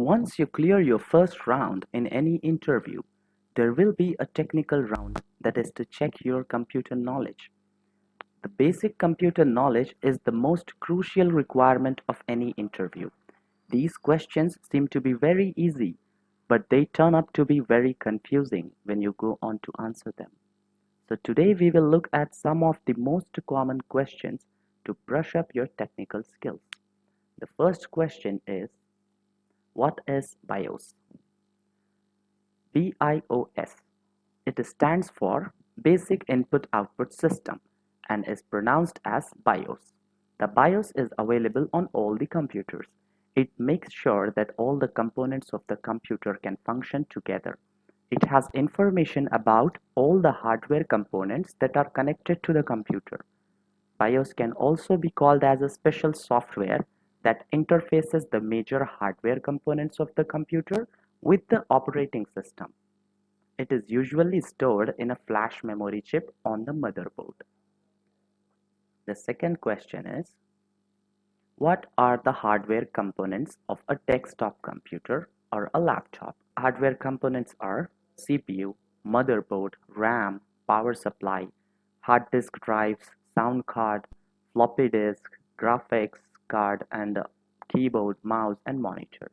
Once you clear your first round in any interview, there will be a technical round that is to check your computer knowledge. The basic computer knowledge is the most crucial requirement of any interview. These questions seem to be very easy, but they turn up to be very confusing when you go on to answer them. So today we will look at some of the most common questions to brush up your technical skills. The first question is, what is BIOS? BIOS. It stands for Basic Input Output System and is pronounced as BIOS. The BIOS is available on all the computers. It makes sure that all the components of the computer can function together. It has information about all the hardware components that are connected to the computer. BIOS can also be called as a special software that interfaces the major hardware components of the computer with the operating system. It is usually stored in a flash memory chip on the motherboard. The second question is, what are the hardware components of a desktop computer or a laptop? Hardware components are CPU, motherboard, RAM, power supply, hard disk drives, sound card, floppy disk, graphics card, and keyboard, mouse, and monitor.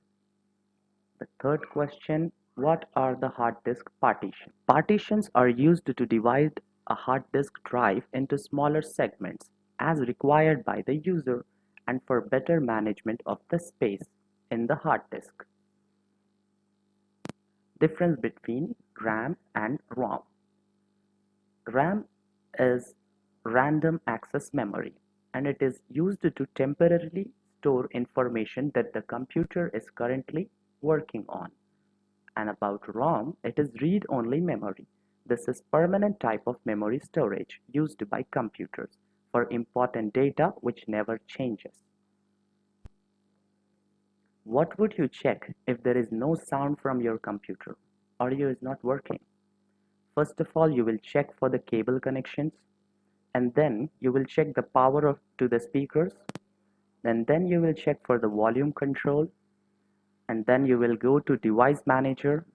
The third question, what are the hard disk partitions? Partitions are used to divide a hard disk drive into smaller segments as required by the user and for better management of the space in the hard disk. Difference between RAM and ROM. RAM is random access memory, and it is used to temporarily store information that the computer is currently working on. And about ROM, it is read-only memory. This is permanent type of memory storage used by computers for important data which never changes. What would you check if there is no sound from your computer? Audio is not working. First of all, you will check for the cable connections, and then you will check the power to the speakers, and then you will check for the volume control, and then you will go to device manager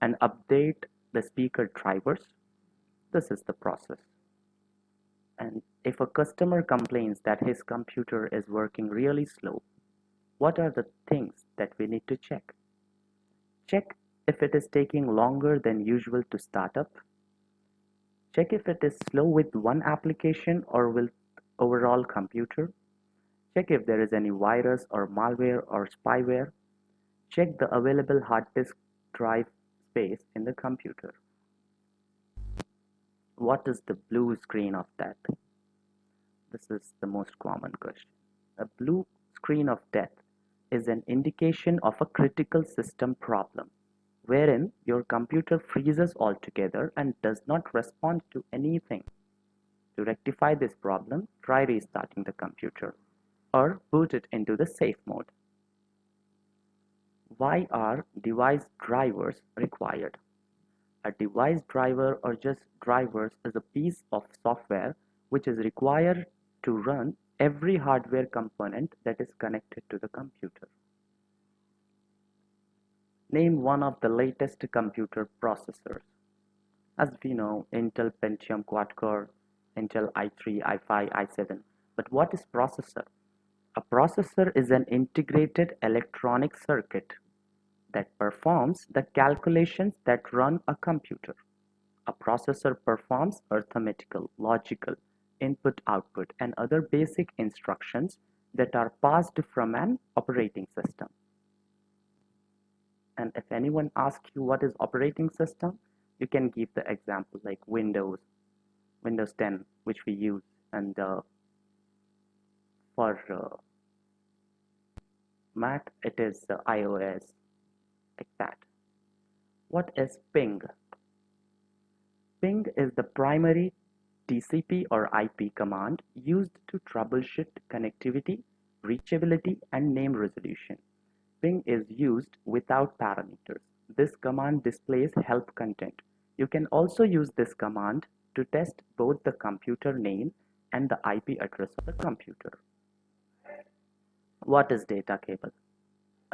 and update the speaker drivers. This is the process. And if a customer complains that his computer is working really slow, what are the things that we need to check? Check if it is taking longer than usual to start up. Check if it is slow with one application or with overall computer. Check if there is any virus or malware or spyware. Check the available hard disk drive space in the computer. What is the blue screen of death? This is the most common question. A blue screen of death is an indication of a critical system problem, wherein your computer freezes altogether and does not respond to anything. To rectify this problem, try restarting the computer or boot it into the safe mode. Why are device drivers required? A device driver or just drivers is a piece of software which is required to run every hardware component that is connected to the computer. Name one of the latest computer processors. As we know, Intel Pentium quad-core, Intel i3, i5, i7. But what is processor? A processor is an integrated electronic circuit that performs the calculations that run a computer. A processor performs arithmetical, logical, input-output, and other basic instructions that are passed from an operating system. And if anyone asks you what is operating system, you can give the example like Windows 10, which we use, and for Mac it is iOS, like that. What is ping? Ping is the primary TCP or IP command used to troubleshoot connectivity, reachability, and name resolution. Ping is used without parameters. This command displays help content. You can also use this command to test both the computer name and the IP address of the computer. What is data cable?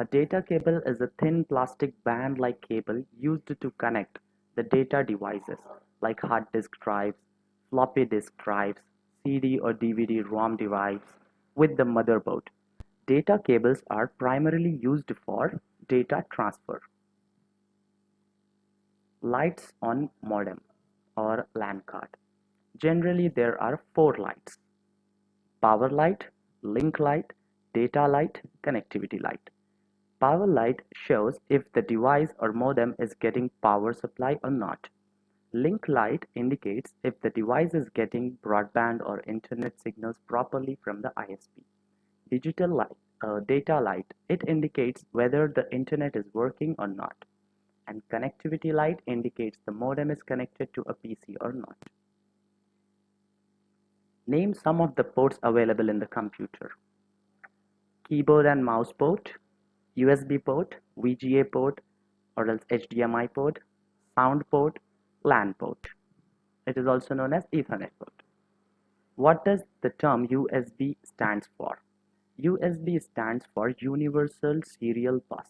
A data cable is a thin plastic band-like cable used to connect the data devices like hard disk drives, floppy disk drives, CD or DVD ROM drives with the motherboard. Data cables are primarily used for data transfer. Lights on modem or LAN card. Generally, there are four lights: power light, link light, data light, connectivity light. Power light shows if the device or modem is getting power supply or not. Link light indicates if the device is getting broadband or internet signals properly from the ISP. Digital light, data light, it indicates whether the internet is working or not. And connectivity light indicates the modem is connected to a PC or not. Name some of the ports available in the computer: keyboard and mouse port, USB port, VGA port or else HDMI port, sound port, LAN port. It is also known as Ethernet port. What does the term USB stands for? USB stands for Universal Serial Bus.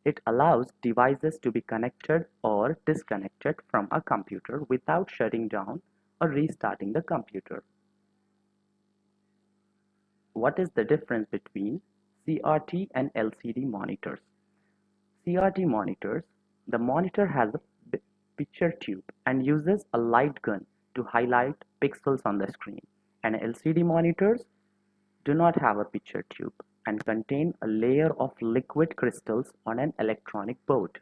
It allows devices to be connected or disconnected from a computer without shutting down or restarting the computer. What is the difference between CRT and LCD monitors? CRT monitors, the monitor has a picture tube and uses a light gun to highlight pixels on the screen, and LCD monitors do not have a picture tube and contain a layer of liquid crystals on an electronic board.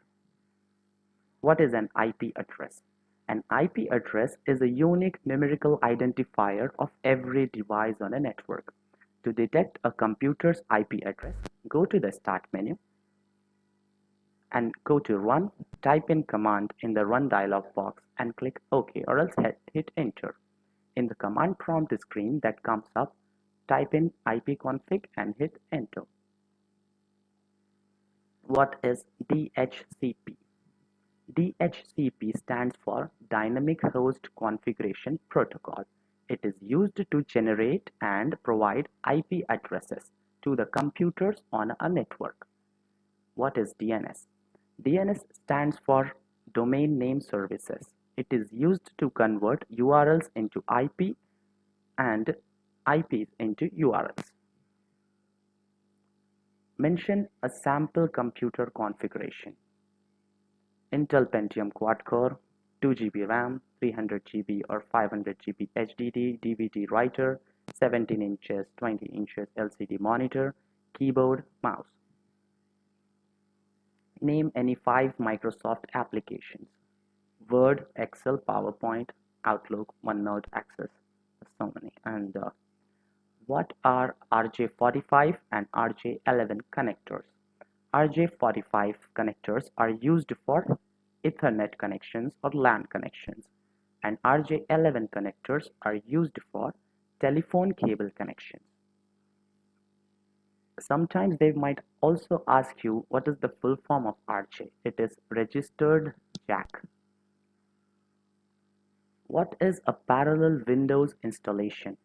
What is an IP address? An IP address is a unique numerical identifier of every device on a network. To detect a computer's IP address, go to the Start menu and go to Run, type in command in the Run dialog box and click OK or else hit Enter. In the command prompt screen that comes up, type in ipconfig and hit Enter. What is DHCP? DHCP stands for Dynamic Host Configuration Protocol. It is used to generate and provide IP addresses to the computers on a network. What is DNS? DNS stands for Domain Name Services. It is used to convert URLs into IP and IPs into URLs. Mention a sample computer configuration. Intel Pentium quad-core, 2 GB RAM, 300 GB or 500 GB HDD, DVD writer, 17 inches, 20 inches LCD monitor, keyboard, mouse. Name any 5 Microsoft applications: Word, Excel, PowerPoint, Outlook, OneNote, Access, so many. And what are RJ45 and RJ11 connectors? RJ45 connectors are used for Ethernet connections or LAN connections, and RJ11 connectors are used for telephone cable connections. Sometimes they might also ask you what is the full form of RJ. It is registered jack. What is a parallel Windows installation?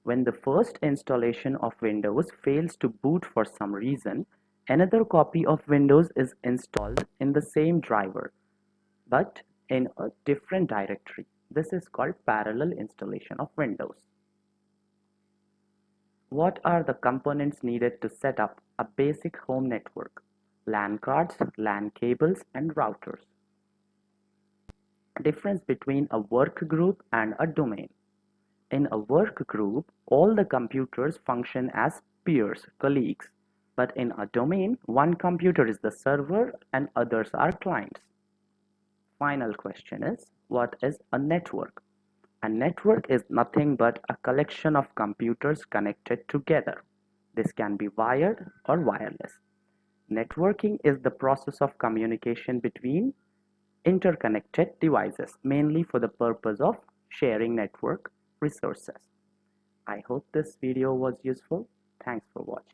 When the first installation of Windows fails to boot for some reason, another copy of Windows is installed in the same driver, but in a different directory. This is called parallel installation of Windows. What are the components needed to set up a basic home network? LAN cards, LAN cables, and routers. Difference between a work group and a domain. In a work group, all the computers function as peers, colleagues. But in a domain, one computer is the server and others are clients. Final question is, what is a network? A network is nothing but a collection of computers connected together. This can be wired or wireless. Networking is the process of communication between interconnected devices, mainly for the purpose of sharing network resources. I hope this video was useful. Thanks for watching.